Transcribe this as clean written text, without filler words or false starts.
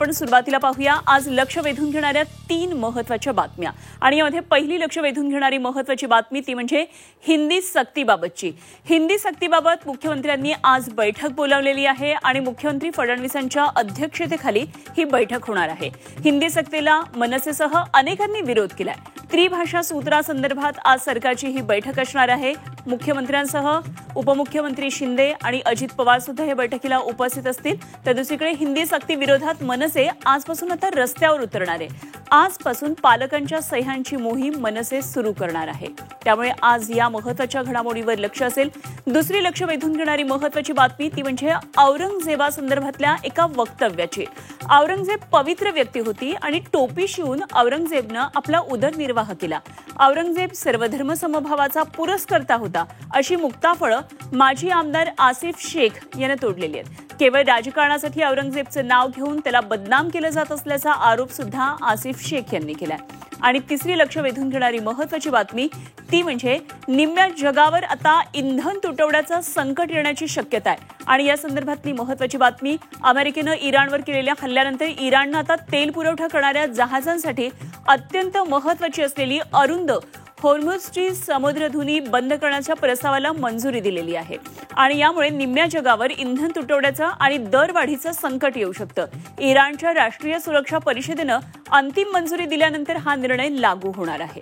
आपण सुरुवातीला पाहूया आज लक्ष वेधून घेणाऱ्या 3 महत्त्वाच्या बातम्या आणि यामध्ये पहिली लक्ष वेधून घेणारी महत्त्वाची बातमी ती म्हणजे हिंदी सक्तीबाबतची। हिंदी सक्तीबाबत मुख्यमंत्र्यांनी आज बैठक बोलावलेली आहे आणि मुख्यमंत्री फडणवीसांच्या अध्यक्षतेखाली ही बैठक होणार आहे। हिंदी सक्तीला मनसेसह अनेकांनी विरोध केलाय। त्रिभाषा सूत्रासंदर्भात आज सरकारची ही बैठक असणार आहे। मुख्यमंत्र्यांसह उपमुख्यमंत्री शिंदे आणि अजित पवार सुद्धा या बैठकीला उपस्थित असतील। तर दुसरीकडे हिंदी सक्ती विरोधात मनसे आजपासून आता रस्त्यावर उतरणार आहे। आजपासून पालकांच्या सह्यांची मोहीम मनसे सुरू करणार आहे। त्यामुळे आज या महत्त्वाच्या घडामोडीवर लक्ष असेल। दुसरी लक्ष वेधून घेणारी महत्त्वाची बातमी ती म्हणजे औरंगजेबासंदर्भातल्या एका वक्तव्याची। औरंगजेब पवित्र व्यक्ती होती आणि टोपी शिवून औरंगजेबनं आपला उदरनिर्वाह केला। औरंगजेब सर्वधर्म समभावाचा पुरस्कर्ता होता अशी मुक्ताफळं माजी आमदार आसिफ शेख याने तोडलेली आहेत। केवळ राजकारणासाठी औरंगजेबचं नाव घेऊन त्याला बदनाम केलं जात असल्याचा आरोप सुद्धा आसिफ शेख यांनी केलाय। आणि तिसरी लक्ष वेधून घेणारी महत्त्वाची बातमी ती म्हणजे निम्म्या जगावर आता इंधन तुटवड्याचं संकट येण्याची शक्यता आहे। आणि या संदर्भातली महत्त्वाची बातमी अमेरिकेनं इराणवर केलेल्या हल्ल्यानंतर इराणनं आता तेल पुरवठा करणाऱ्या जहाजांसाठी अत्यंत महत्त्वाची असलेली अरुंद होर्मुझची समुद्रधुनी बंद करण्याच्या प्रस्तावाला मंजुरी दिलेली आहे। आणि यामुळे निम्म्या जगावर इंधन तुटवड्याचं आणि दरवाढीचं संकट येऊ शकतं। इराणच्या राष्ट्रीय सुरक्षा परिषदेनं अंतिम मंजुरी दिल्यानंतर हा निर्णय लागू होणार आहे।